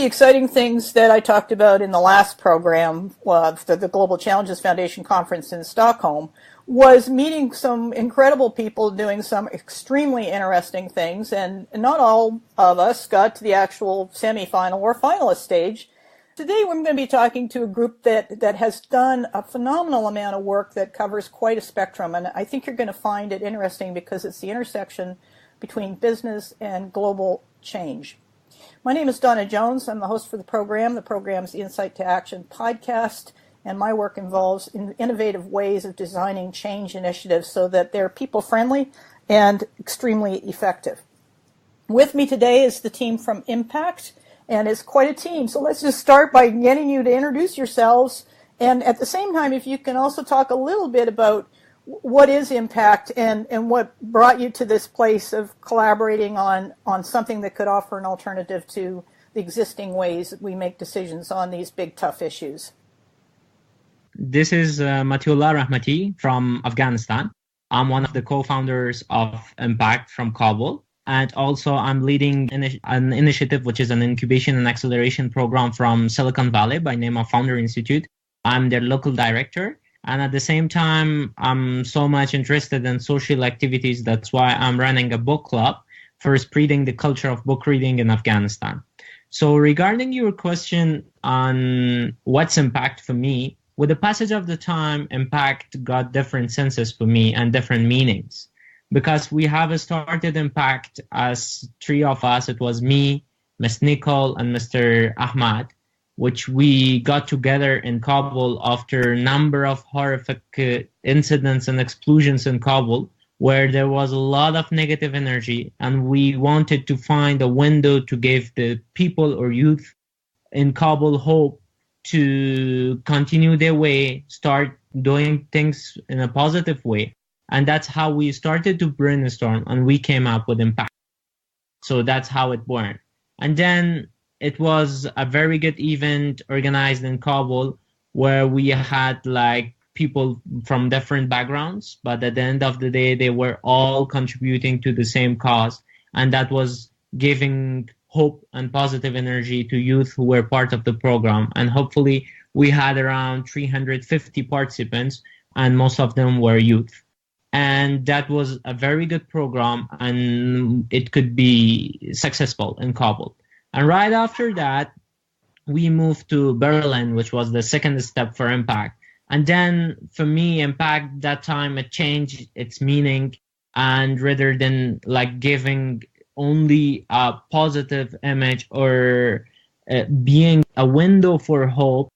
the exciting things that I talked about in the last program, the Global Challenges Foundation conference in Stockholm, was meeting some incredible people doing some extremely interesting things, and not all of us got to the actual semifinal or finalist stage. Today we're going to be talking to a group that has done a phenomenal amount of work that covers quite a spectrum, and I think you're going to find it interesting because it's the intersection between business and global change. My name is Donna Jones. I'm the host for the program. The program's the Insight to Action podcast, and my work involves innovative ways of designing change initiatives so that they're people-friendly and extremely effective. With me today is the team from impACT, and it's quite a team. So let's just start by getting you to introduce yourselves, and at the same time, if you can also talk a little bit about what is impACT and what brought you to this place of collaborating on something that could offer an alternative to the existing ways that we make decisions on these big, tough issues. This is Matiullah Rahmati from Afghanistan. I'm one of the co-founders of impACT from Kabul. And also I'm leading an initiative, which is an incubation and acceleration program from Silicon Valley by name of Founder Institute. I'm their local director. And at the same time, I'm so much interested in social activities. That's why I'm running a book club for spreading the culture of book reading in Afghanistan. So regarding your question on what's impACT for me, with the passage of the time, impACT got different senses for me and different meanings. Because we have started impACT as three of us. It was me, Ms. Nicole, and Mr. Ahmad, which we got together in Kabul after a number of horrific incidents and explosions in Kabul, where there was a lot of negative energy, and we wanted to find a window to give the people or youth in Kabul hope to continue their way, start doing things in a positive way. And that's how we started to brainstorm, and we came up with impACT. So that's how it born. And then it was a very good event organized in Kabul where we had like people from different backgrounds, but at the end of the day, they were all contributing to the same cause. And that was giving hope and positive energy to youth who were part of the program. And hopefully we had around 350 participants, and most of them were youth. And that was a very good program, and it could be successful in Kabul. And right after that, we moved to Berlin, which was the second step for impACT. And then for me, impACT, that time it changed its meaning. And rather than like giving only a positive image or being a window for hope,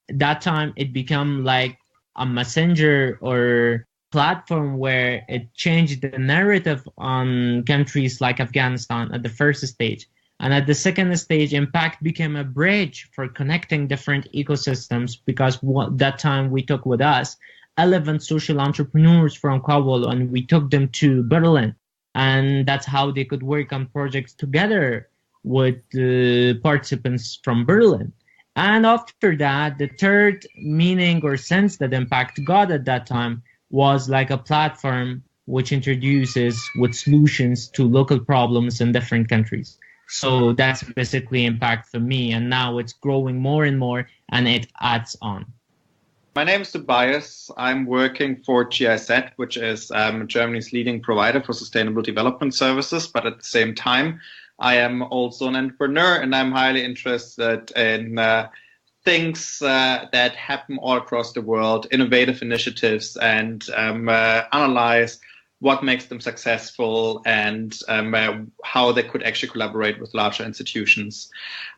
that time it became like a messenger or platform where it changed the narrative on countries like Afghanistan at the first stage. And at the second stage, impACT became a bridge for connecting different ecosystems, because that time we took with us 11 social entrepreneurs from Kabul, and we took them to Berlin. And that's how they could work on projects together with the participants from Berlin. And after that, the third meaning or sense that impACT got at that time was like a platform which introduces with solutions to local problems in different countries. So that's basically impACT for me, and now it's growing more and more, and it adds on. My name is Tobias. I'm working for GIZ, which is Germany's leading provider for sustainable development services. But at the same time, I am also an entrepreneur, and I'm highly interested in things that happen all across the world, innovative initiatives, and analyze what makes them successful and how they could actually collaborate with larger institutions.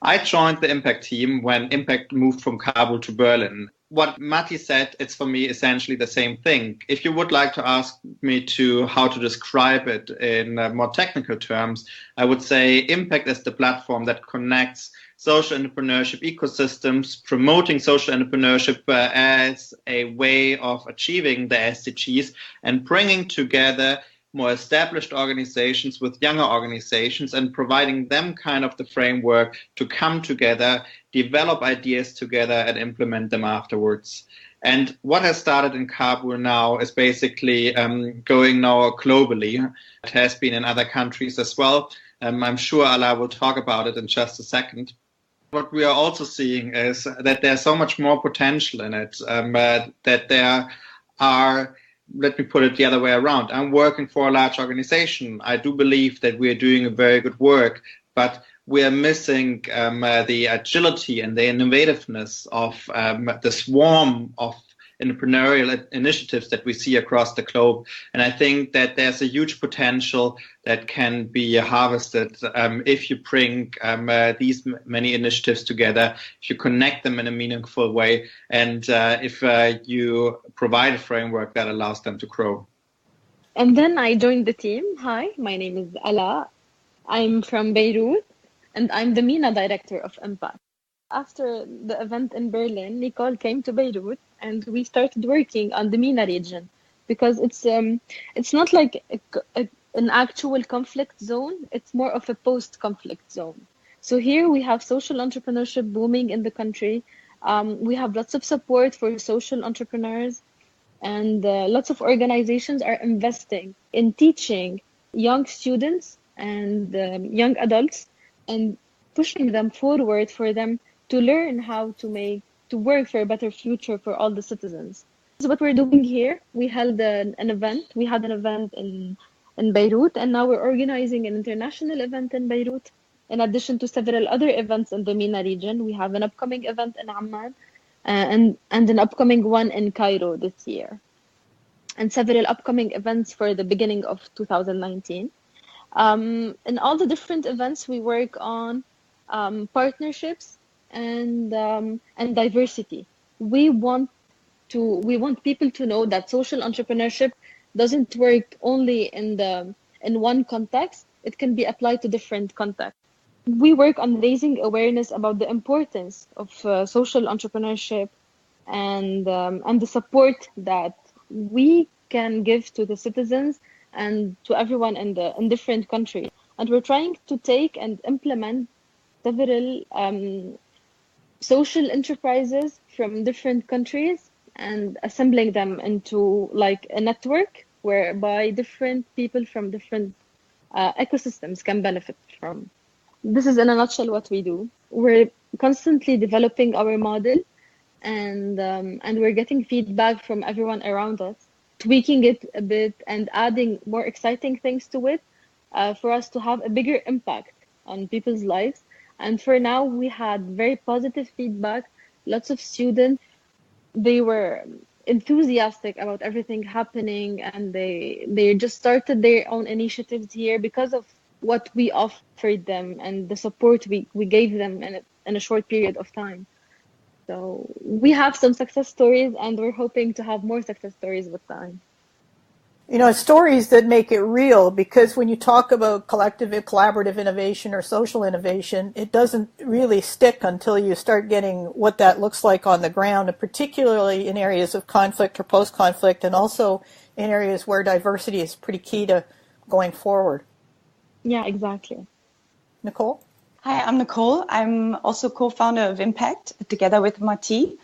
I joined the impACT team when impACT moved from Kabul to Berlin. What Mati said, it's for me essentially the same thing. If you would like to ask me to how to describe it in more technical terms, I would say impACT is the platform that connects social entrepreneurship ecosystems, promoting social entrepreneurship as a way of achieving the SDGs and bringing together more established organizations with younger organizations and providing them kind of the framework to come together, develop ideas together and implement them afterwards. And what has started in Kabul now is basically going now globally. It has been in other countries as well. I'm sure Allah will talk about it in just a second. What we are also seeing is that there's so much more potential in it, that there are, let me put it the other way around. I'm working for a large organization. I do believe that we are doing a very good work, but we are missing the agility and the innovativeness of the swarm of entrepreneurial initiatives that we see across the globe. And I think that there's a huge potential that can be harvested if you bring these many initiatives together, if you connect them in a meaningful way, and if you provide a framework that allows them to grow. And then I joined the team. Hi, my name is Ala. I'm from Beirut, and I'm the MENA director of impACT. After the event in Berlin, Nicole came to Beirut, and we started working on the MENA region because it's not like an actual conflict zone. It's more of a post-conflict zone. So here we have social entrepreneurship booming in the country. We have lots of support for social entrepreneurs, and lots of organizations are investing in teaching young students and young adults and pushing them forward for them to learn how to work for a better future for all the citizens. So what we're doing here, we held an event. We had an event in Beirut, and now we're organizing an international event in Beirut. In addition to several other events in the MENA region, we have an upcoming event in Amman and an upcoming one in Cairo this year, and several upcoming events for the beginning of 2019. In all the different events, we work on partnerships and diversity. We want people to know that social entrepreneurship doesn't work only in one context. It can be applied to different contexts. We work on raising awareness about the importance of social entrepreneurship and the support that we can give to the citizens and to everyone in different countries. And we're trying to take and implement several social enterprises from different countries and assembling them into like a network whereby different people from different ecosystems can benefit from. This is in a nutshell what we do. We're constantly developing our model, and we're getting feedback from everyone around us, tweaking it a bit and adding more exciting things to it for us to have a bigger impact on people's lives. And for now, we had very positive feedback. Lots of students, they were enthusiastic about everything happening, and they just started their own initiatives here because of what we offered them and the support we gave them in a short period of time. So we have some success stories, and we're hoping to have more success stories with time. You know, stories that make it real, because when you talk about collective, collaborative innovation or social innovation, it doesn't really stick until you start getting what that looks like on the ground, and particularly in areas of conflict or post-conflict, and also in areas where diversity is pretty key to going forward. Yeah, exactly. Nicole? Hi, I'm Nicole. I'm also co-founder of impACT together with Mati.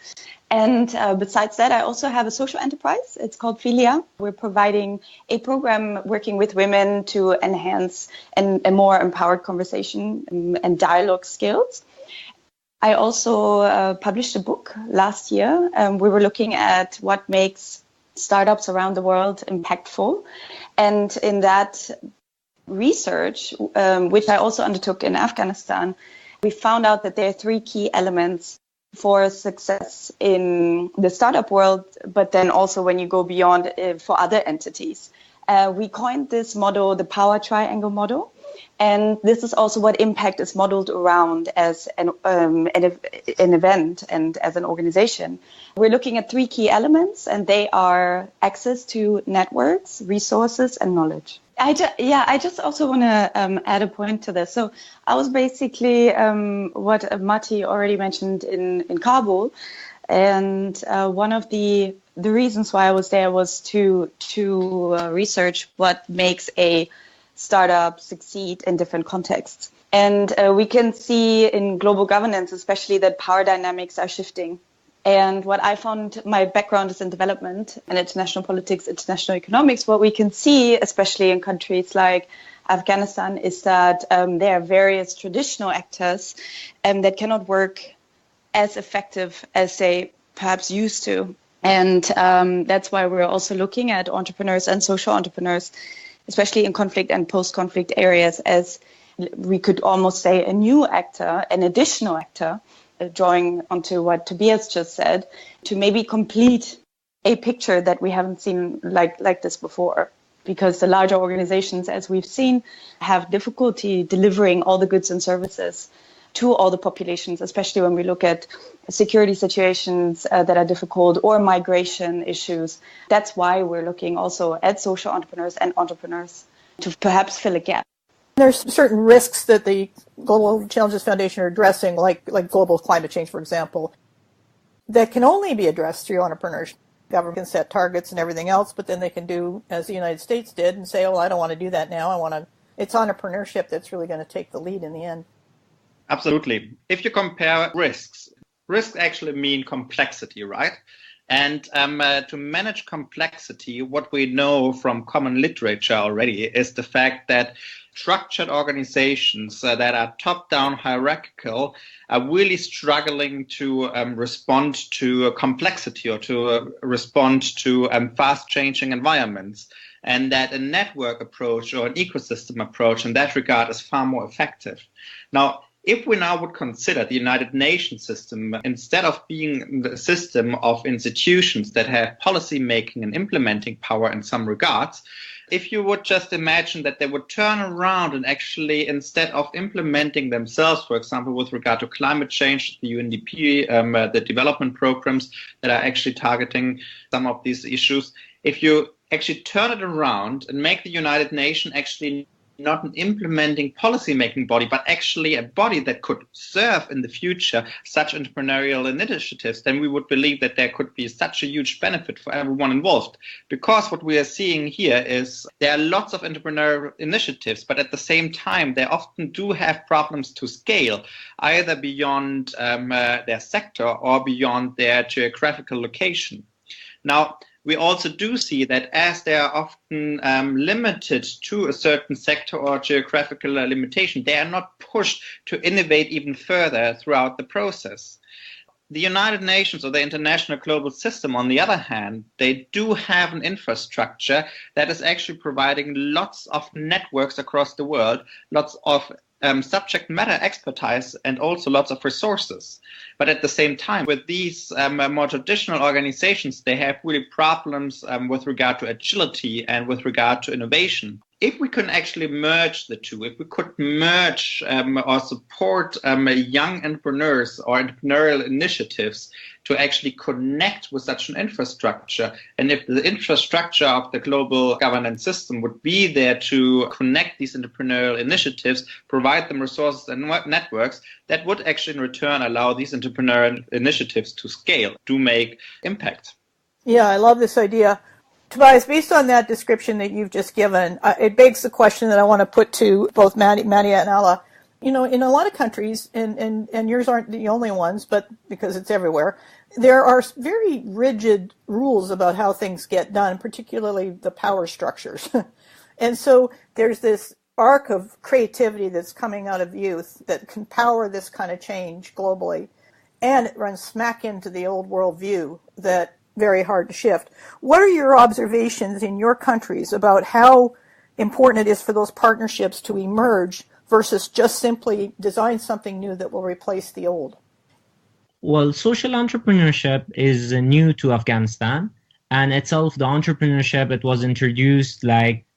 And besides that, I also have a social enterprise. It's called Filia. We're providing a program working with women to enhance a more empowered conversation and dialogue skills. I also published a book last year. We were looking at what makes startups around the world impactful. And in that research, which I also undertook in Afghanistan, we found out that there are 3 key elements for success in the startup world, but then also when you go beyond for other entities. We coined this model, the power triangle model. And this is also what impACT is modeled around as an event and as an organization. We're looking at 3 key elements, and they are access to networks, resources, and knowledge. I just also want to add a point to this. So I was basically what Mati already mentioned in Kabul, and one of the reasons why I was there was to research what makes a startup succeed in different contexts. And we can see in global governance, especially, that power dynamics are shifting. And what I found, my background is in development and international politics, international economics. What we can see, especially in countries like Afghanistan is that there are various traditional actors that cannot work as effective as they perhaps used to. And that's why we're also looking at entrepreneurs and social entrepreneurs, especially in conflict and post-conflict areas, as we could almost say a new actor, an additional actor, drawing onto what Tobias just said, to maybe complete a picture that we haven't seen like this before. Because the larger organizations, as we've seen, have difficulty delivering all the goods and services to all the populations, especially when we look at security situations that are difficult or migration issues. That's why we're looking also at social entrepreneurs and entrepreneurs to perhaps fill a gap. There's certain risks that the Global Challenges Foundation are addressing, like global climate change, for example, that can only be addressed through entrepreneurship. Government can set targets and everything else, but then they can do as the United States did and say, "Oh, I don't want to do that now. It's entrepreneurship that's really going to take the lead in the end." Absolutely. If you compare risks actually mean complexity, right? And to manage complexity, what we know from common literature already is the fact that structured organizations that are top-down hierarchical are really struggling to respond to complexity or to respond to fast-changing environments. And that a network approach or an ecosystem approach in that regard is far more effective. Now, if we now would consider the United Nations system, instead of being the system of institutions that have policy making and implementing power in some regards, if you would just imagine that they would turn around and actually, instead of implementing themselves, for example, with regard to climate change, the UNDP, the development programs that are actually targeting some of these issues, if you actually turn it around and make the United Nations actually not an implementing policy-making body, but actually a body that could serve in the future such entrepreneurial initiatives, then we would believe that there could be such a huge benefit for everyone involved. Because what we are seeing here is there are lots of entrepreneurial initiatives, but at the same time, they often do have problems to scale, either beyond their sector or beyond their geographical location. Now, we also do see that as they are often limited to a certain sector or geographical limitation, they are not pushed to innovate even further throughout the process. The United Nations or the international global system, on the other hand, they do have an infrastructure that is actually providing lots of networks across the world, lots of subject matter expertise, and also lots of resources. But at the same time, with these more traditional organizations, they have really problems with regard to agility and with regard to innovation. If we can actually merge the two, if we could merge or support young entrepreneurs or entrepreneurial initiatives to actually connect with such an infrastructure, and if the infrastructure of the global governance system would be there to connect these entrepreneurial initiatives, provide them resources and networks, that would actually in return allow these entrepreneurial initiatives to scale, to make impact. Yeah, I love this idea. Tobias, based on that description that you've just given, it begs the question that I want to put to both Madia and Ala. You know, in a lot of countries, and yours aren't the only ones, but because it's everywhere, there are very rigid rules about how things get done, particularly the power structures. And so there's this arc of creativity that's coming out of youth that can power this kind of change globally. And it runs smack into the old world view that very hard to shift. What are your observations in your countries about how important it is for those partnerships to emerge versus just simply design something new that will replace the old? Well, social entrepreneurship is new to Afghanistan, and itself, the entrepreneurship, it was introduced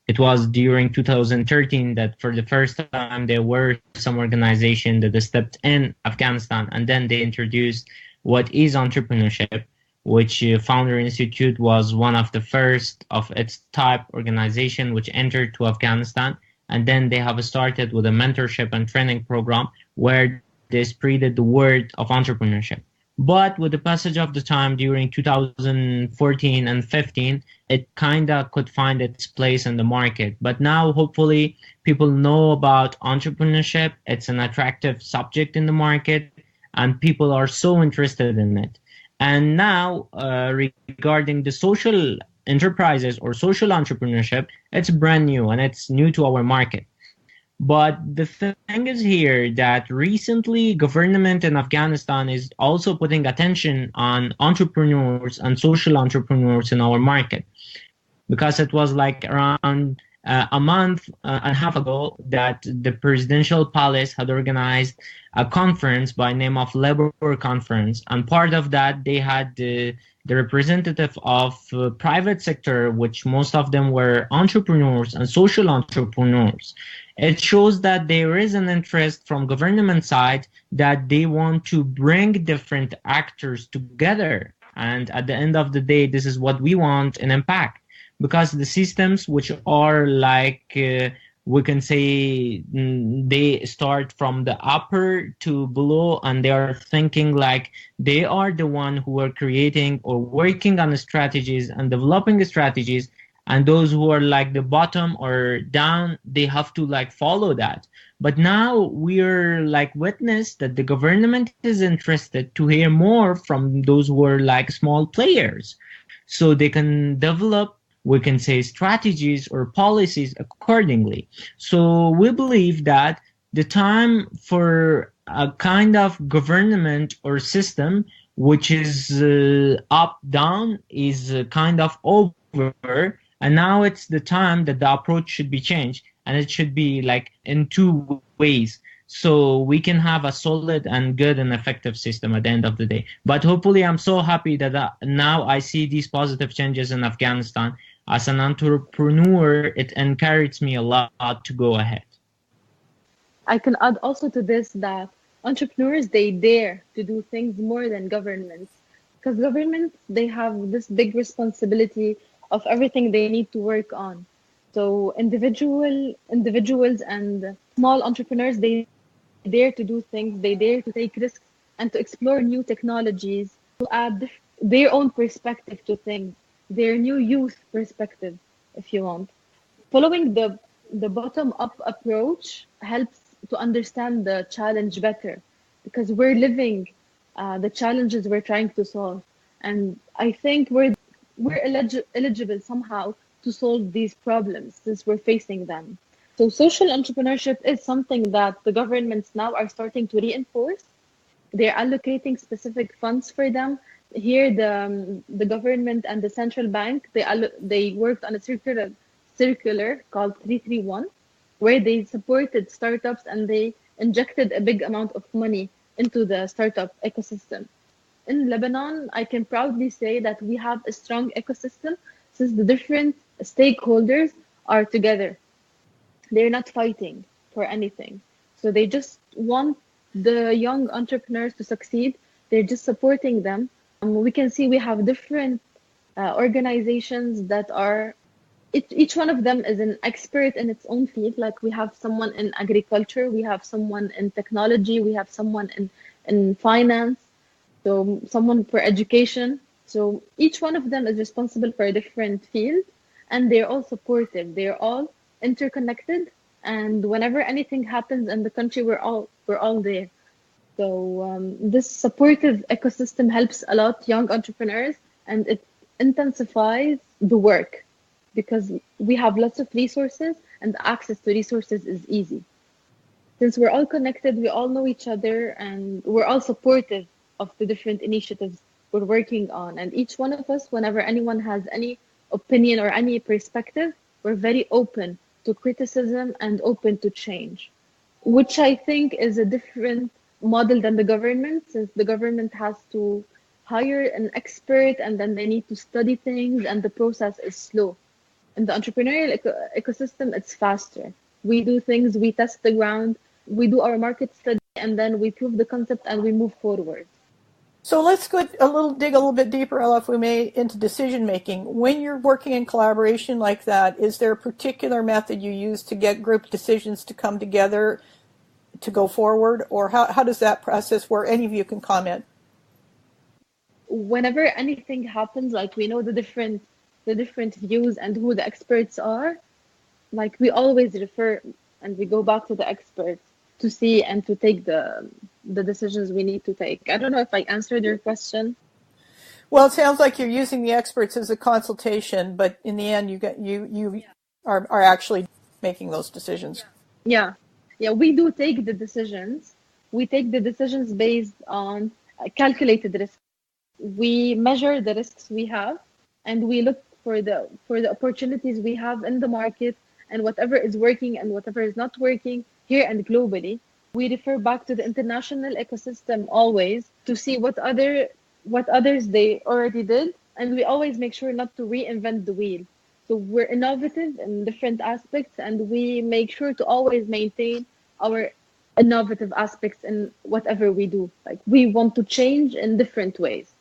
it was during 2013 that for the first time there were some organizations that stepped in Afghanistan, and then they introduced what is entrepreneurship, which Founder Institute was one of the first of its type organization which entered to Afghanistan. And then they have started with a mentorship and training program where they spreaded the word of entrepreneurship. But with the passage of the time during 2014 and 15, it kind of could find its place in the market. But now, hopefully, people know about entrepreneurship. It's an attractive subject in the market, and people are so interested in it. And now, regarding the social enterprises or social entrepreneurship, it's brand new and it's new to our market. But the thing is here that recently government in Afghanistan is also putting attention on entrepreneurs and social entrepreneurs in our market, because it was like around a month and a half ago that the presidential palace had organized a conference by name of Labor Conference, and part of that they had the representative of private sector, which most of them were entrepreneurs and social entrepreneurs. It shows that there is an interest from government side that they want to bring different actors together, and at the end of the day, this is what we want in impACT. Because the systems which are like, we can say, they start from the upper to below, and they are thinking like they are the one who are creating or working on the strategies and developing the strategies, and those who are like the bottom or down, they have to like follow that. But now we're like witness that the government is interested to hear more from those who are like small players, so they can develop, we can say, strategies or policies accordingly. So we believe that the time for a kind of government or system which is up down is kind of over, and now it's the time that the approach should be changed, and it should be like in two ways, so we can have a solid and good and effective system at the end of the day. But hopefully, I'm so happy that now I see these positive changes in Afghanistan. As an entrepreneur, it encourages me a lot to go ahead. I can add also to this that entrepreneurs, they dare to do things more than governments, because governments, they have this big responsibility of everything they need to work on. So individuals and small entrepreneurs, they dare to do things, they dare to take risks and to explore new technologies, to add their own perspective to things, their new youth perspective, if you want. Following the bottom-up approach helps to understand the challenge better, because we're living the challenges we're trying to solve. And I think we're eligible somehow to solve these problems since we're facing them. So social entrepreneurship is something that the governments now are starting to reinforce. They're allocating specific funds for them. Here, the government and the central bank, they worked on a circular called 331, where they supported startups and they injected a big amount of money into the startup ecosystem. In Lebanon, I can proudly say that we have a strong ecosystem since the different stakeholders are together. They're not fighting for anything. So they just want the young entrepreneurs to succeed. They're just supporting them. We can see we have different organizations that are, each one of them is an expert in its own field. Like we have someone in agriculture, we have someone in technology, we have someone in finance, so someone for education. So each one of them is responsible for a different field, and they're all supportive. They're all interconnected, and whenever anything happens in the country, we're all there. So this supportive ecosystem helps a lot young entrepreneurs, and it intensifies the work because we have lots of resources and access to resources is easy. Since we're all connected, we all know each other, and we're all supportive of the different initiatives we're working on. And each one of us, whenever anyone has any opinion or any perspective, we're very open to criticism and open to change, which I think is a different model than the government, since the government has to hire an expert and then they need to study things and the process is slow. In the entrepreneurial ecosystem, it's faster. We do things, we test the ground, we do our market study, and then we prove the concept and we move forward. So let's dig a little bit deeper, Ella, if we may, into decision making. When you're working in collaboration like that, is there a particular method you use to get group decisions to come together to go forward, or how does that process work? Any of you can comment. Whenever anything happens, like we know the different views and who the experts are, like we always refer and we go back to the experts to see and to take the decisions we need to take. I don't know if I answered your question. Well, it sounds like you're using the experts as a consultation, but in the end, you are actually making those decisions. Yeah. Yeah, we do take the decisions. We take the decisions based on calculated risks. We measure the risks we have, and we look for the opportunities we have in the market, and whatever is working and whatever is not working here and globally. We refer back to the international ecosystem always to see what others they already did, and we always make sure not to reinvent the wheel. So we're innovative in different aspects, and we make sure to always maintain our innovative aspects in whatever we do. Like, we want to change in different ways.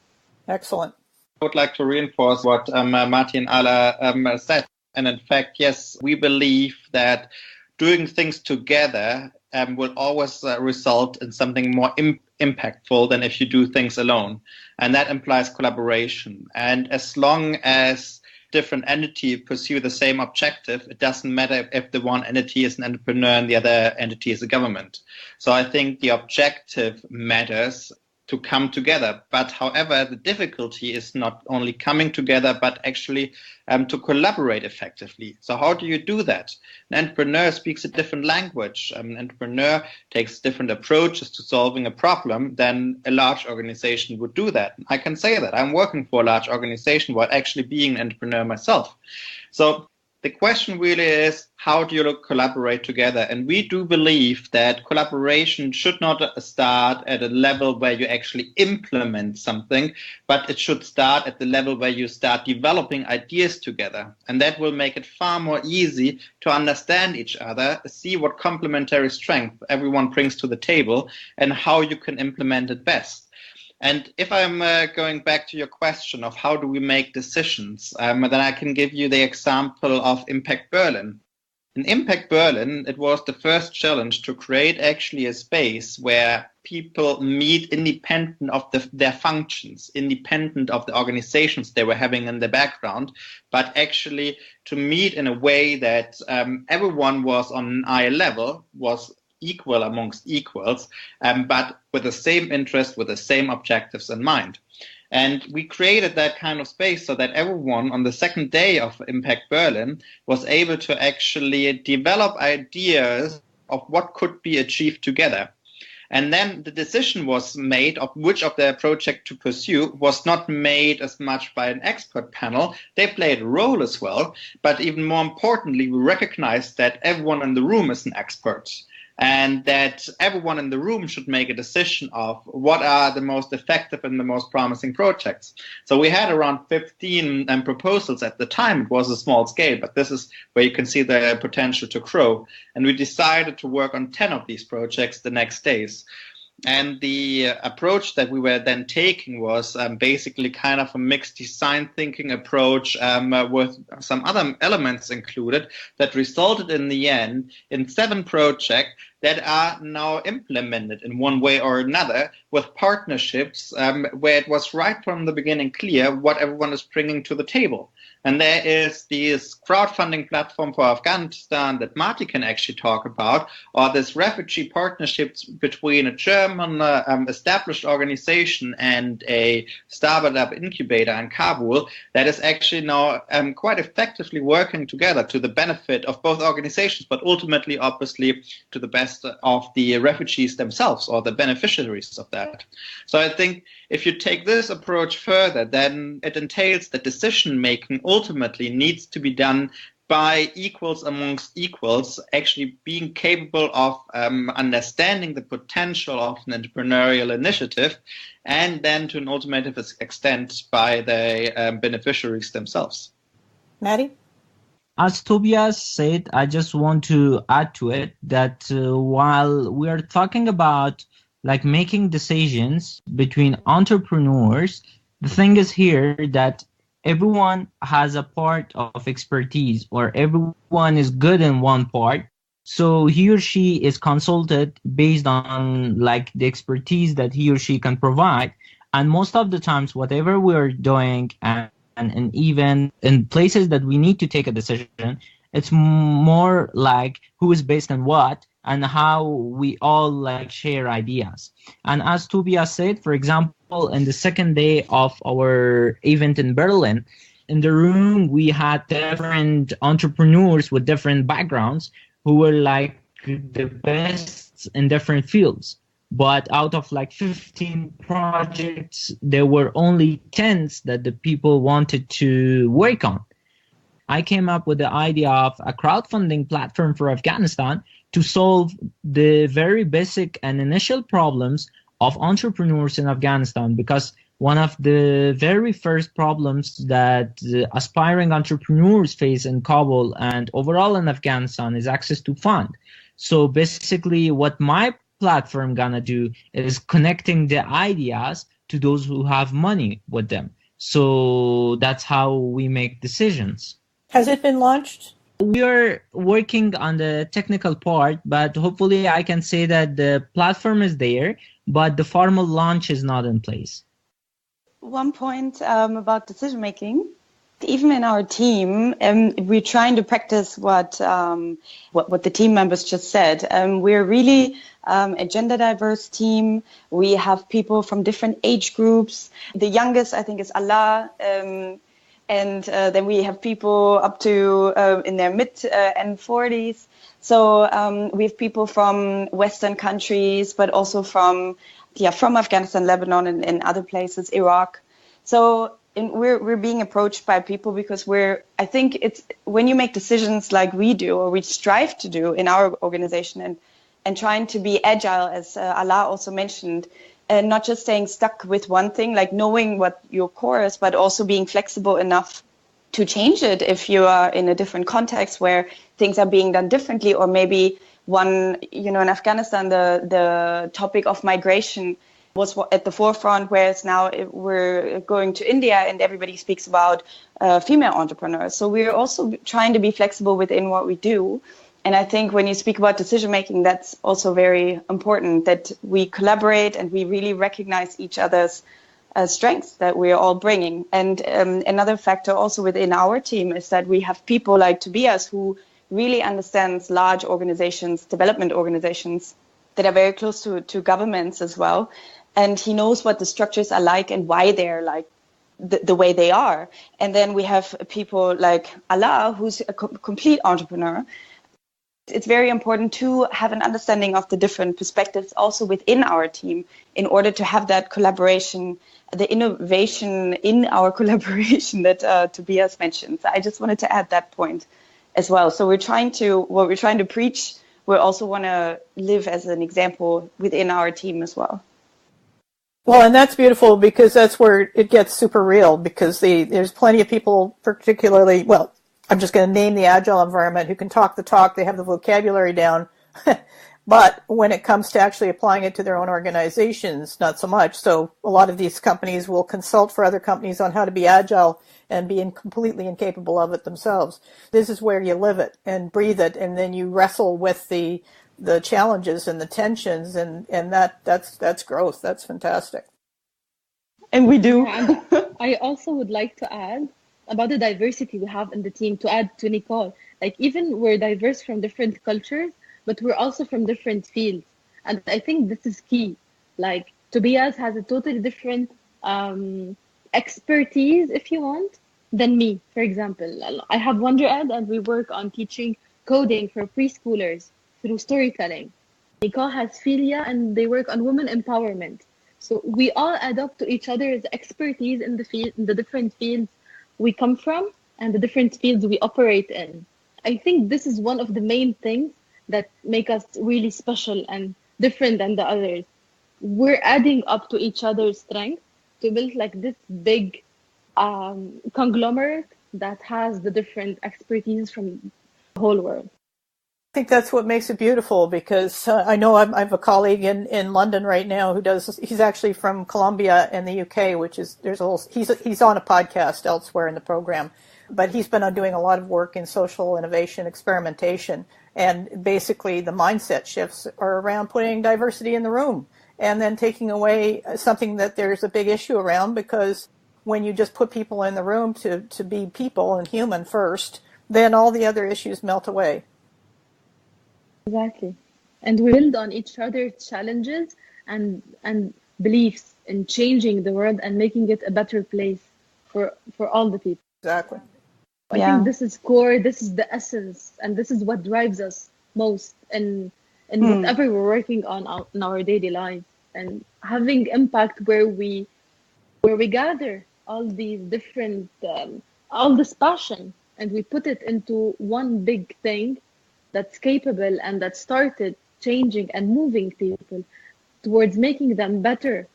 Excellent. I would like to reinforce what Mati and Ala said. And in fact, yes, we believe that doing things together will always result in something more impactful than if you do things alone. And that implies collaboration. And as long as different entities pursue the same objective, it doesn't matter if the one entity is an entrepreneur and the other entity is a government. So I think the objective matters to come together. But however, the difficulty is not only coming together, but actually to collaborate effectively. So how do you do that? An entrepreneur speaks a different language. An entrepreneur takes different approaches to solving a problem than a large organization would do that. I can say that. I'm working for a large organization while actually being an entrepreneur myself. So the question really is, how do you collaborate together? And we do believe that collaboration should not start at a level where you actually implement something, but it should start at the level where you start developing ideas together. And that will make it far more easy to understand each other, see what complementary strength everyone brings to the table, and how you can implement it best. And if I'm going back to your question of how do we make decisions, then I can give you the example of impACT Berlin. In impACT Berlin, it was the first challenge to create actually a space where people meet independent of their functions, independent of the organizations they were having in the background, but actually to meet in a way that everyone was on an eye level, was equal amongst equals, but with the same interest, with the same objectives in mind. And we created that kind of space so that everyone on the second day of impACT Berlin was able to actually develop ideas of what could be achieved together. And then the decision was made of which of the project to pursue was not made as much by an expert panel. They played a role as well, but even more importantly, we recognized that everyone in the room is an expert, and that everyone in the room should make a decision of what are the most effective and the most promising projects. So we had around 15 proposals at the time. It was a small scale, but this is where you can see the potential to grow. And we decided to work on 10 of these projects the next days. And the approach that we were then taking was basically kind of a mixed design thinking approach with some other elements included that resulted in the end in 7 projects that are now implemented in one way or another with partnerships where it was right from the beginning clear what everyone is bringing to the table. And there is this crowdfunding platform for Afghanistan that Marty can actually talk about, or this refugee partnerships between a German established organization and a startup incubator in Kabul that is actually now quite effectively working together to the benefit of both organizations, but ultimately, obviously, to the best of the refugees themselves or the beneficiaries of that. So I think if you take this approach further, then it entails that decision-making ultimately needs to be done by equals amongst equals, actually being capable of understanding the potential of an entrepreneurial initiative, and then to an ultimate extent by the beneficiaries themselves. Maddie? As Tobias said, I just want to add to it that while we are talking about like making decisions between entrepreneurs, the thing is here that everyone has a part of expertise, or everyone is good in one part. So he or she is consulted based on like the expertise that he or she can provide. And most of the times, whatever we're doing and even in places that we need to take a decision, it's more like who is based on what and how we all like share ideas. And as Tobias said, for example, in the second day of our event in Berlin, in the room we had different entrepreneurs with different backgrounds who were like the best in different fields. But out of like 15 projects, there were only 10 that the people wanted to work on. I came up with the idea of a crowdfunding platform for Afghanistan to solve the very basic and initial problems of entrepreneurs in Afghanistan, because one of the very first problems that aspiring entrepreneurs face in Kabul and overall in Afghanistan is access to fund. So basically what my platform gonna do is connecting the ideas to those who have money with them. So that's how we make decisions. Has it been launched? We are working on the technical part, but hopefully I can say that the platform is there, but the formal launch is not in place. One point about decision making. Even in our team, we're trying to practice what the team members just said. We're really a gender diverse team. We have people from different age groups. The youngest, I think, is Allah. And then we have people up to in their mid and 40s. So we have people from Western countries, but also from Afghanistan, Lebanon, and other places, Iraq. So we're being approached by people because I think it's when you make decisions like we do, or we strive to do in our organization, and trying to be agile, as Allah also mentioned, and not just staying stuck with one thing, like knowing what your core is, but also being flexible enough to change it if you are in a different context where things are being done differently, or maybe in Afghanistan, the topic of migration was at the forefront, whereas now we're going to India and everybody speaks about female entrepreneurs. So we're also trying to be flexible within what we do. And I think when you speak about decision making, that's also very important, that we collaborate and we really recognize each other's strengths that we're all bringing. And another factor also within our team is that we have people like Tobias who really understands large organizations, development organizations that are very close to governments as well. And he knows what the structures are like and why they're like the way they are. And then we have people like Allah, who's a complete entrepreneur. It's very important to have an understanding of the different perspectives also within our team in order to have that collaboration, the innovation in our collaboration that Tobias mentioned. So I just wanted to add that point as well. So what we're trying to preach, we also want to live as an example within our team as well. Well, and that's beautiful because that's where it gets super real, because there's plenty of people, particularly, well, I'm just going to name the agile environment, who can talk the talk, they have the vocabulary down, but when it comes to actually applying it to their own organizations, not so much. So a lot of these companies will consult for other companies on how to be agile and be completely incapable of it themselves. This is where you live it and breathe it, and then you wrestle with the challenges and the tensions, and that's growth. That's fantastic. And we do. I also would like to add about the diversity we have in the team, to add to Nicole. Like, even we're diverse from different cultures, but we're also from different fields. And I think this is key. Like, Tobias has a totally different expertise, if you want, than me, for example. I have Wonder Ed, and we work on teaching coding for preschoolers through storytelling. Nicole has Philia, and they work on women empowerment. So we all adopt to each other's expertise in the different fields we come from and the different fields we operate in. I think this is one of the main things that make us really special and different than the others. We're adding up to each other's strength to build like this big conglomerate that has the different expertise from the whole world. I think that's what makes it beautiful, because I know I have a colleague in London right now he's actually from Colombia in the UK, which is, he's on a podcast elsewhere in the program, but he's been doing a lot of work in social innovation, experimentation, and basically the mindset shifts are around putting diversity in the room and then taking away something that there's a big issue around, because when you just put people in the room to be people and human first, then all the other issues melt away. Exactly. And we build on each other's challenges and beliefs in changing the world and making it a better place for all the people. Exactly. I think this is core, this is the essence, and this is what drives us most in whatever we're working on in our daily lives, and having impact where we gather all these different all this passion, and we put it into one big thing that's capable and that started changing and moving people towards making them better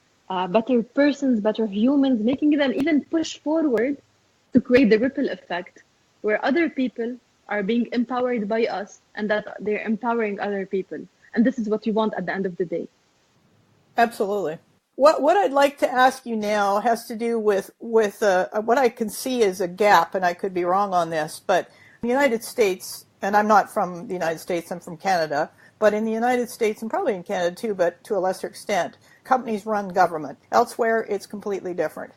persons, better humans, making them even push forward to create the ripple effect where other people are being empowered by us and that they're empowering other people. And this is what you want at the end of the day. Absolutely. What I'd like to ask you now has to do with what I can see as a gap, and I could be wrong on this, but in the United States, and I'm not from the United States, I'm from Canada, but in the United States, and probably in Canada too, but to a lesser extent, companies run government. Elsewhere, it's completely different.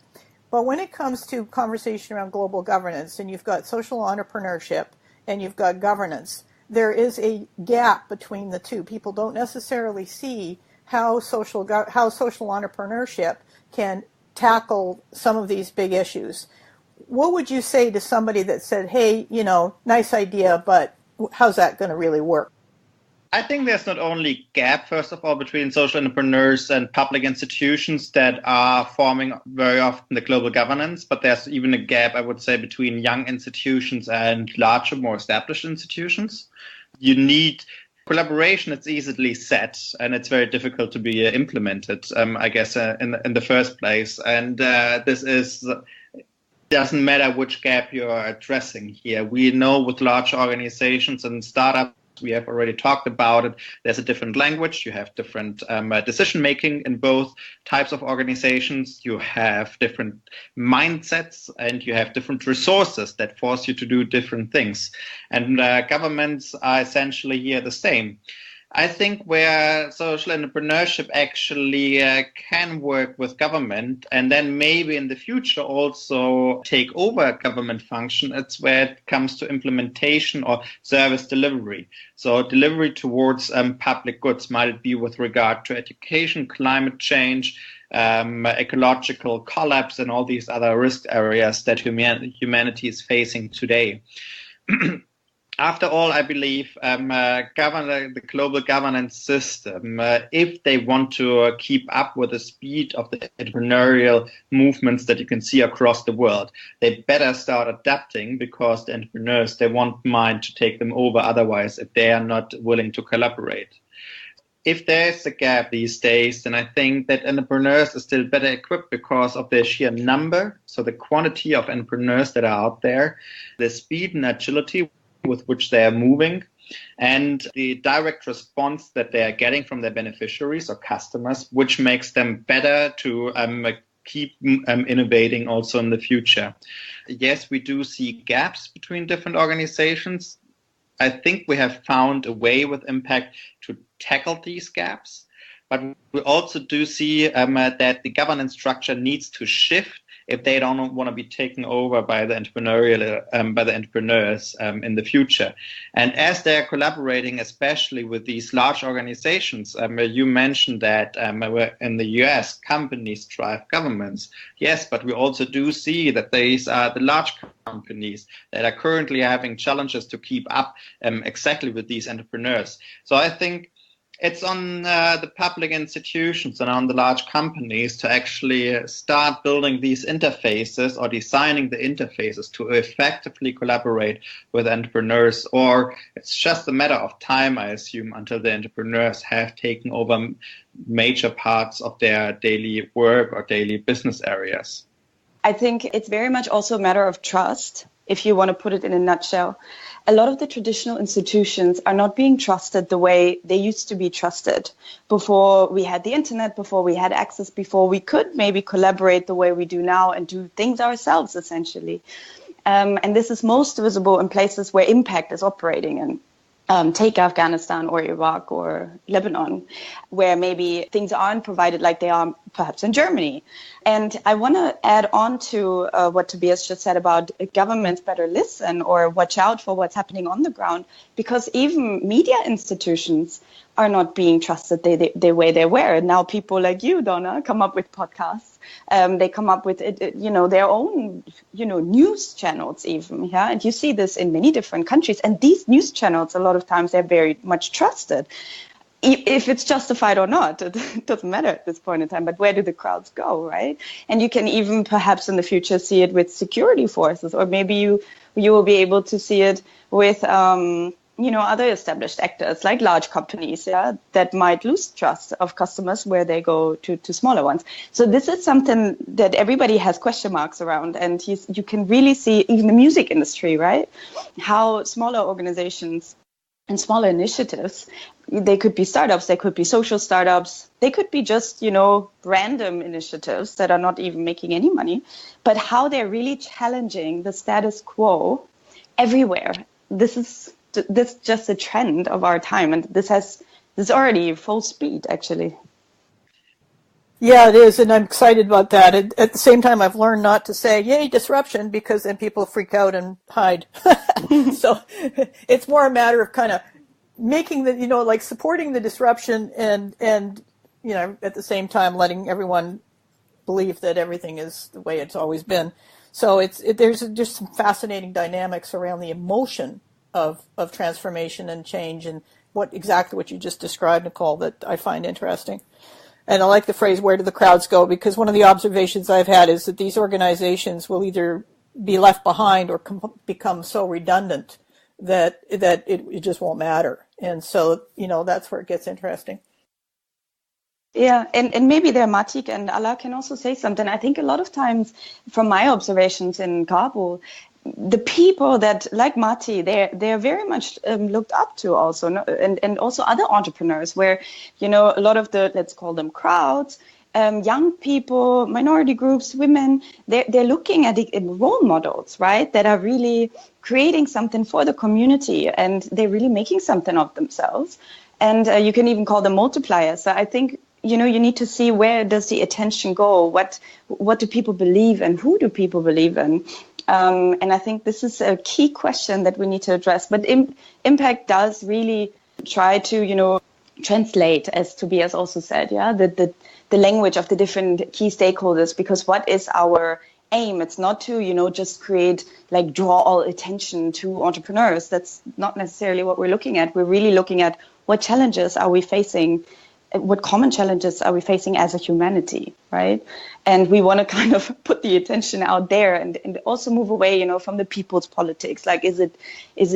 But when it comes to conversation around global governance, and you've got social entrepreneurship, and you've got governance, there is a gap between the two. People don't necessarily see how social entrepreneurship can tackle some of these big issues. What would you say to somebody that said, hey, nice idea, but how's that going to really work? I think there's not only gap, first of all, between social entrepreneurs and public institutions that are forming very often the global governance, but there's even a gap, I would say, between young institutions and larger, more established institutions. You need collaboration. It's easily set, and it's very difficult to be implemented, I guess, in the first place. And this doesn't matter which gap you're addressing here. We know with large organizations and startups, we have already talked about it. There's a different language. You have different decision making in both types of organizations. You have different mindsets, and you have different resources that force you to do different things. And governments are essentially here the same. I think where social entrepreneurship actually can work with government, and then maybe in the future also take over government function, it's where it comes to implementation or service delivery. So delivery towards public goods, might it be with regard to education, climate change, ecological collapse, and all these other risk areas that humanity is facing today. After all, I believe the global governance system, if they want to keep up with the speed of the entrepreneurial movements that you can see across the world, they better start adapting, because the entrepreneurs, they won't mind to take them over otherwise if they are not willing to collaborate. If there's a gap these days, then I think that entrepreneurs are still better equipped because of their sheer number, so the quantity of entrepreneurs that are out there, the speed and agility with which they are moving, and the direct response that they are getting from their beneficiaries or customers, which makes them better to keep innovating also in the future. Yes, we do see gaps between different organizations. I think we have found a way with impACT to tackle these gaps, but we also do see that the governance structure needs to shift if they don't want to be taken over by the entrepreneurs in the future. And as they're collaborating, especially with these large organizations, you mentioned that in the US, companies drive governments. Yes, but we also do see that these are the large companies that are currently having challenges to keep up exactly with these entrepreneurs. So I think it's on the public institutions and on the large companies to actually start building these interfaces or designing the interfaces to effectively collaborate with entrepreneurs, or it's just a matter of time, I assume, until the entrepreneurs have taken over major parts of their daily work or daily business areas. I think it's very much also a matter of trust, if you want to put it in a nutshell. A lot of the traditional institutions are not being trusted the way they used to be trusted before we had the internet, before we had access, before we could maybe collaborate the way we do now and do things ourselves, essentially. And this is most visible in places where impACT is operating in. Take Afghanistan or Iraq or Lebanon, where maybe things aren't provided like they are perhaps in Germany. And I want to add on to what Tobias just said about governments better listen or watch out for what's happening on the ground, because even media institutions are not being trusted the way they were. And now people like you, Donna, come up with podcasts. They come up with their own news channels even. Yeah, and you see this in many different countries. And these news channels, a lot of times, they're very much trusted. If it's justified or not, it doesn't matter at this point in time, but where do the crowds go, right? And you can even perhaps in the future see it with security forces, or maybe you will be able to see it with, other established actors like large companies, yeah, that might lose trust of customers where they go to smaller ones. So this is something that everybody has question marks around. And you can really see even the music industry, right? How smaller organizations and smaller initiatives, they could be startups, they could be social startups, they could be just, random initiatives that are not even making any money, but how they're really challenging the status quo everywhere. This is just a trend of our time, and this is already full speed, actually. Yeah, it is, and I'm excited about that. At the same time, I've learned not to say, yay, disruption, because then people freak out and hide. So it's more a matter of kind of making supporting the disruption and at the same time letting everyone believe that everything is the way it's always been. So there's just some fascinating dynamics around the emotion of transformation and change, and exactly what you just described, Nicole, that I find interesting. And I like the phrase, where do the crowds go? Because one of the observations I've had is that these organizations will either be left behind or become so redundant that it just won't matter. And so, that's where it gets interesting. Yeah, and maybe there Matik and Allah can also say something. I think a lot of times from my observations in Kabul, the people that, like Mati, they're very much looked up to also, and also other entrepreneurs where, a lot of the, let's call them crowds, young people, minority groups, women, they're looking at the role models, right, that are really creating something for the community, and they're really making something of themselves. And you can even call them multipliers. So I think, you need to see where does the attention go? What do people believe in? Who do people believe in? And I think this is a key question that we need to address. But impACT does really try to, translate, as Tobias also said, yeah, the language of the different key stakeholders, because what is our aim? It's not to, just draw all attention to entrepreneurs. That's not necessarily what we're looking at. We're really looking at what challenges are we facing, what common challenges are we facing as a humanity, right? And we want to kind of put the attention out there and also move away, from the people's politics. Like, is it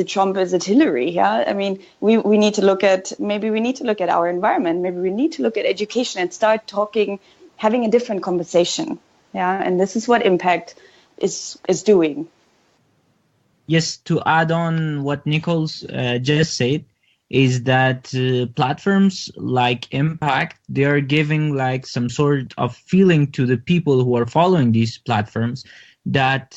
Trump? Is it Hillary? Yeah. I mean, we need to look at our environment. Maybe we need to look at education and start having a different conversation. Yeah. And this is what impACT is doing. Yes. To add on what Nichols just said, is that platforms like impACT, they are giving some sort of feeling to the people who are following these platforms that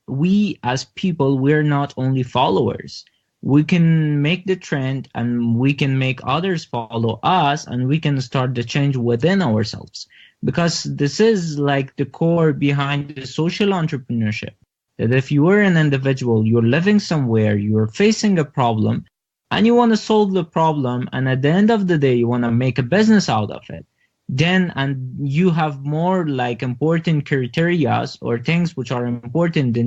we as people, we're not only followers. We can make the trend and we can make others follow us, and we can start the change within ourselves. Because this is the core behind the social entrepreneurship. That if you are an individual, you're living somewhere, you're facing a problem, and you want to solve the problem, and at the end of the day, you want to make a business out of it, and you have more important criteria or things which are important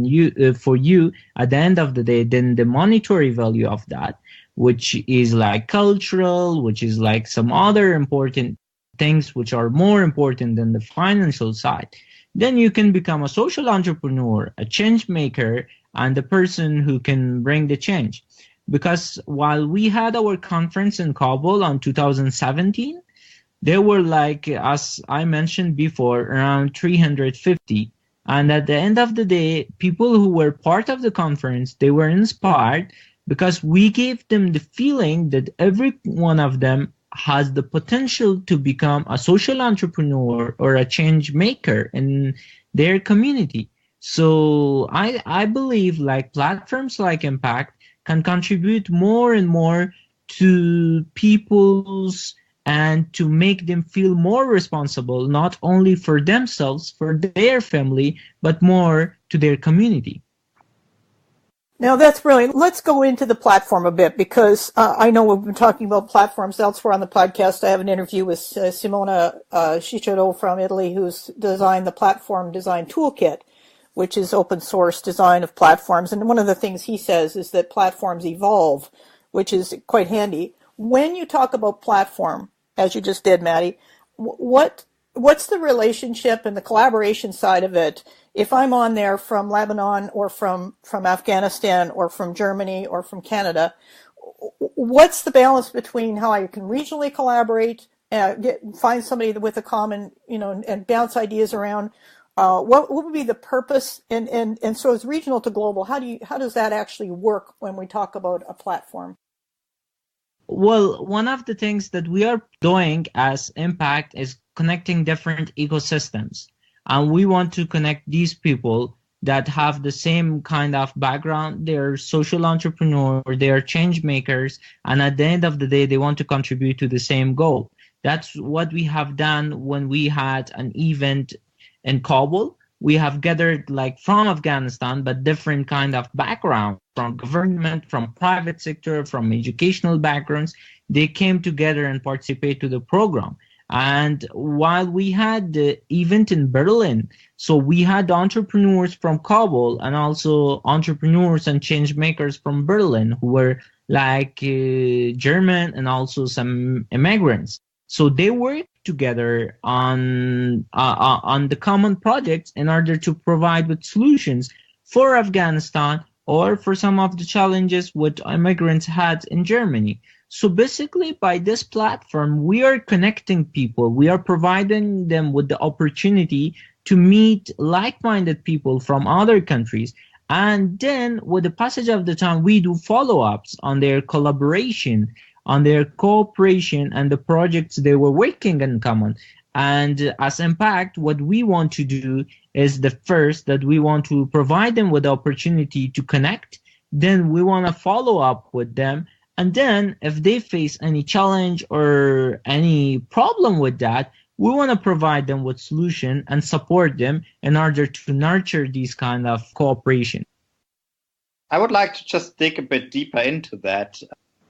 for you at the end of the day than the monetary value of that, which is cultural, which is some other important things which are more important than the financial side. Then you can become a social entrepreneur, a change maker, and the person who can bring the change. Because while we had our conference in Kabul in 2017, there were as I mentioned before, around 350. And at the end of the day, people who were part of the conference, they were inspired because we gave them the feeling that every one of them has the potential to become a social entrepreneur or a change maker in their community. So I believe platforms like impACT can contribute more and more to people's and to make them feel more responsible, not only for themselves, for their family, but more to their community. Now that's brilliant. Let's go into the platform a bit because I know we've been talking about platforms elsewhere on the podcast. I have an interview with Simona Cicciaro from Italy, who's designed the Platform Design Toolkit, which is open source design of platforms. And one of the things he says is that platforms evolve, which is quite handy. When you talk about platform, as you just did, Maddie, what's the relationship and the collaboration side of it? If I'm on there from Lebanon or from Afghanistan or from Germany or from Canada, what's the balance between how I can regionally collaborate, find somebody with a common, and bounce ideas around? What would be the purpose? And so it's regional to global. How does that actually work when we talk about a platform? Well, one of the things that we are doing as impACT is connecting different ecosystems. And we want to connect these people that have the same kind of background. They're social entrepreneurs, they're change makers, and at the end of the day, they want to contribute to the same goal. That's what we have done when we had an event in Kabul. We have gathered from Afghanistan, but different kind of background, from government, from private sector, from educational backgrounds. They came together and participate to the program. And while we had the event in Berlin, so we had entrepreneurs from Kabul and also entrepreneurs and change makers from Berlin who were German and also some immigrants. So they worked together on the common projects in order to provide with solutions for Afghanistan or for some of the challenges what immigrants had in Germany. So basically, by this platform, we are connecting people. We are providing them with the opportunity to meet like-minded people from other countries. And then with the passage of the time, we do follow-ups on their collaboration, on their cooperation and the projects they were working in common. And as impACT, what we want to do is the first that we want to provide them with the opportunity to connect. Then we want to follow up with them. And then if they face any challenge or any problem with that, we want to provide them with solution and support them in order to nurture these kind of cooperation. I would like to just dig a bit deeper into that.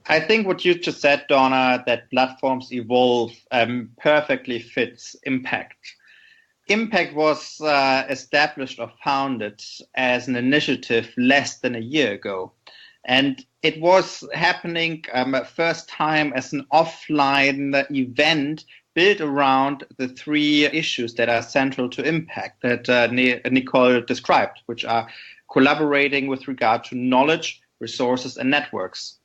I think what you just said, Donna, that platforms evolve perfectly fits impACT. impACT was established or founded as an initiative less than a year ago. And it was happening first time as an offline event built around the three issues that are central to impACT that Nicole described, which are collaborating with regard to knowledge, resources, and networks.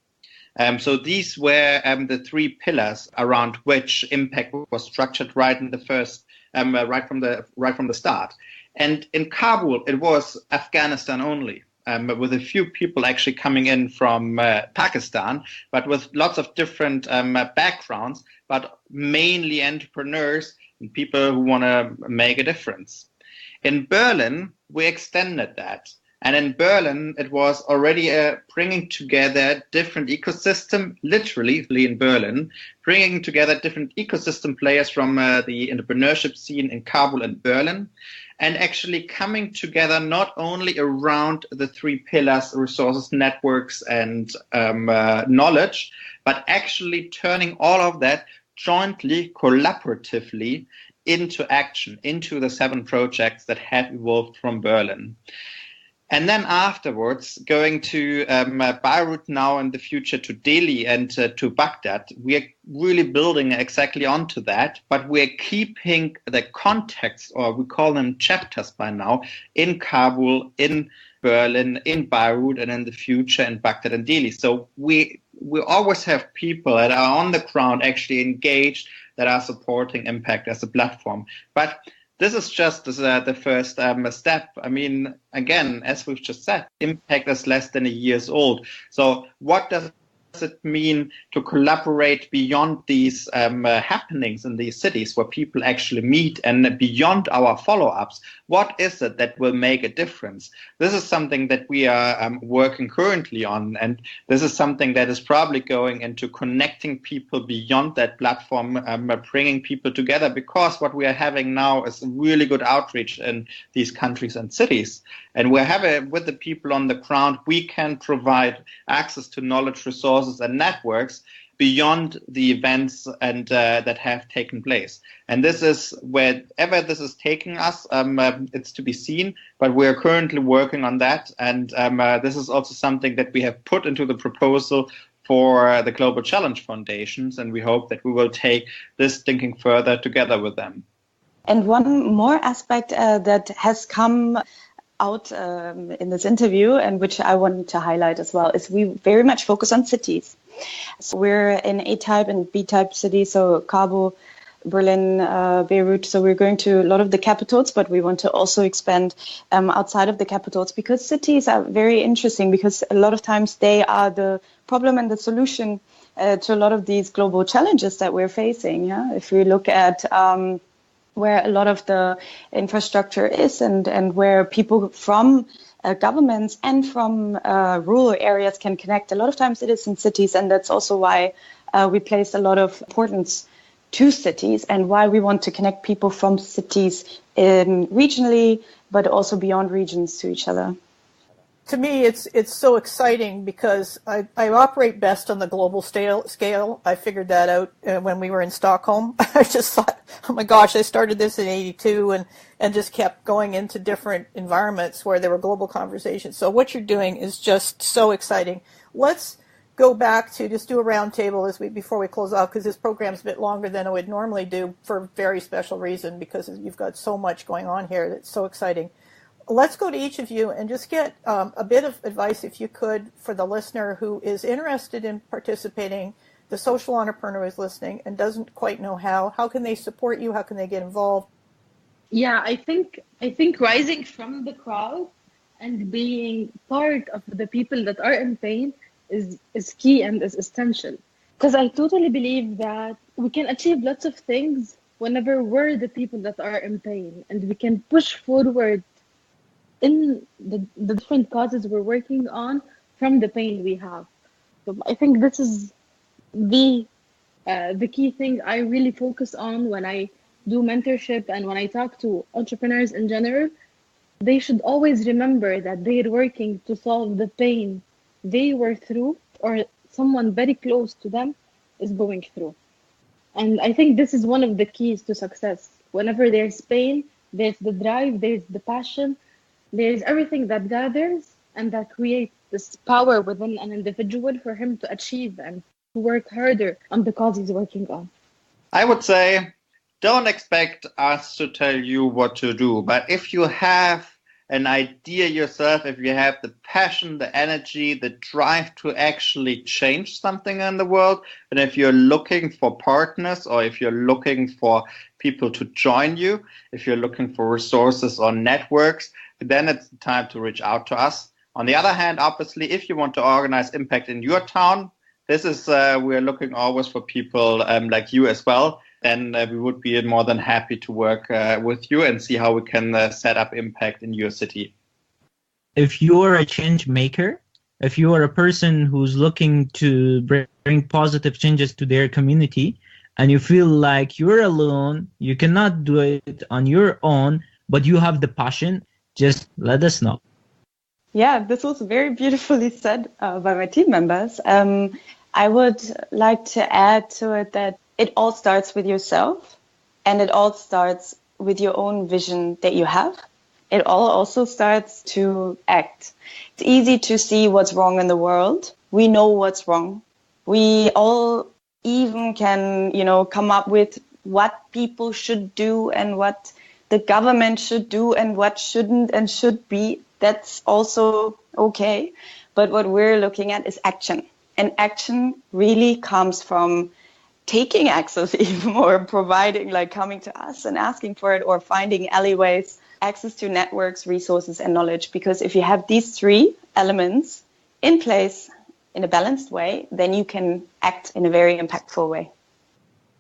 So these were the three pillars around which impACT was structured right in the first, right from the start. And in Kabul, it was Afghanistan only. With a few people actually coming in from Pakistan, but with lots of different backgrounds, but mainly entrepreneurs and people who want to make a difference. In Berlin, we extended that. And in Berlin, it was already bringing together different ecosystem, literally in Berlin, bringing together different ecosystem players from the entrepreneurship scene in Kabul and Berlin, and actually coming together not only around the three pillars, resources, networks, and knowledge, but actually turning all of that jointly, collaboratively into action, into the 7 projects that have evolved from Berlin. And then afterwards, going to Beirut now in the future, to Delhi and to Baghdad, we are really building exactly onto that, but we're keeping the context, or we call them chapters by now, in Kabul, in Berlin, in Beirut, and in the future in Baghdad and Delhi. So we always have people that are on the ground actually engaged, that are supporting impACT as a platform. But this is just the first step. I mean, again, as we've just said, impACT is less than a year old. So what does it mean to collaborate beyond these happenings in these cities where people actually meet, and beyond our follow-ups? What is it that will make a difference? This is something that we are working currently on, and this is something that is probably going into connecting people beyond that platform, bringing people together, because what we are having now is really good outreach in these countries and cities. And with the people on the ground, we can provide access to knowledge, resources, and networks beyond the events and that have taken place. And this is wherever this is taking us, it's to be seen, but we are currently working on that. And this is also something that we have put into the proposal for the Global Challenge Foundations, and we hope that we will take this thinking further together with them. And one more aspect that has come out in this interview, and which I wanted to highlight as well, is we very much focus on cities. So we're in A-type and B-type cities, so Kabul, Berlin, Beirut. So we're going to a lot of the capitals, but we want to also expand outside of the capitals, because cities are very interesting, because a lot of times they are the problem and the solution to a lot of these global challenges that we're facing. Yeah, if we look at where a lot of the infrastructure is and where people from governments and from rural areas can connect. A lot of times it is in cities, and that's also why we place a lot of importance to cities and why we want to connect people from cities regionally, but also beyond regions to each other. To me, it's so exciting because I operate best on the global scale. I figured that out when we were in Stockholm. I just thought, oh my gosh, I started this in '82 and just kept going into different environments where there were global conversations. So what you're doing is just so exciting. Let's go back to just do a round table before we close off, because this program's a bit longer than I would normally do for a very special reason, because you've got so much going on here that's so exciting. Let's go to each of you and just get a bit of advice, if you could, for the listener who is interested in participating, the social entrepreneur is listening and doesn't quite know how. How can they support you? How can they get involved? Yeah, I think rising from the crowd and being part of the people that are in pain is key and is essential. Because I totally believe that we can achieve lots of things whenever we're the people that are in pain, and we can push forward in the different causes we're working on from the pain we have. So I think this is the key thing I really focus on when I do mentorship and when I talk to entrepreneurs in general. They should always remember that they're working to solve the pain they were through, or someone very close to them is going through. And I think this is one of the keys to success. Whenever there's pain, there's the drive, there's the passion, there's everything that gathers and that creates this power within an individual for him to achieve and to work harder on the cause he's working on. I would say, don't expect us to tell you what to do, but if you have an idea yourself, if you have the passion, the energy, the drive to actually change something in the world, and if you're looking for partners, or if you're looking for people to join you, if you're looking for resources or networks, then it's time to reach out to us. On the other hand, obviously, if you want to organize impACT in your town, this is we're looking always for people like you as well. Then we would be more than happy to work with you and see how we can set up impACT in your city. If you're a change maker, if you are a person who's looking to bring positive changes to their community, and you feel like you're alone, you cannot do it on your own, but you have the passion, just let us know. Yeah, this was very beautifully said by my team members. I would like to add to it that it all starts with yourself, and it all starts with your own vision that you have. It all also starts to act. It's easy to see what's wrong in the world. We know what's wrong. We all even can, come up with what people should do and what the government should do and what shouldn't and should be. That's also okay. But what we're looking at is action. And action really comes from taking access even, or providing, like coming to us and asking for it, or finding alleyways, access to networks, resources, and knowledge. Because if you have these three elements in place in a balanced way, then you can act in a very impactful way.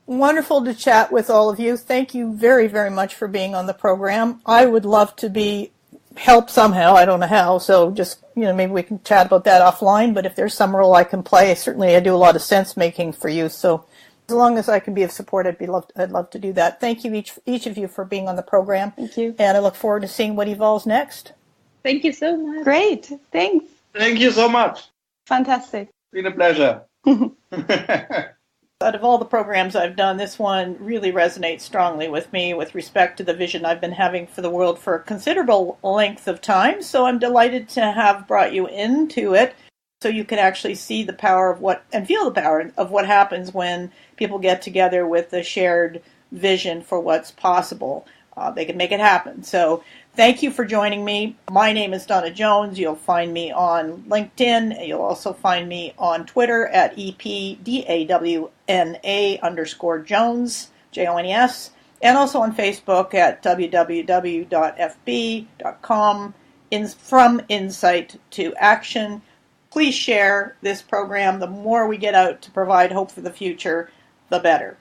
Wonderful to chat with all of you. Thank you very, very much for being on the program. I would love to help somehow. I don't know how. So just, maybe we can chat about that offline. But if there's some role I can play, certainly I do a lot of sense making for you. So as long as I can be of support, I'd love to do that. Thank you each of you for being on the program. Thank you. And I look forward to seeing what evolves next. Thank you so much. Great. Thanks. Thank you so much. Fantastic. It's been a pleasure. Out of all the programs I've done, this one really resonates strongly with me with respect to the vision I've been having for the world for a considerable length of time. So I'm delighted to have brought you into it so you can actually see the power of what, and feel the power of what happens when people get together with a shared vision for what's possible. They can make it happen. So thank you for joining me. My name is Donna Jones. You'll find me on LinkedIn. You'll also find me on Twitter at EPDAWNA_Jones, Jones, and also on Facebook at www.fb.com, From Insight to Action. Please share this program. The more we get out to provide hope for the future, the better.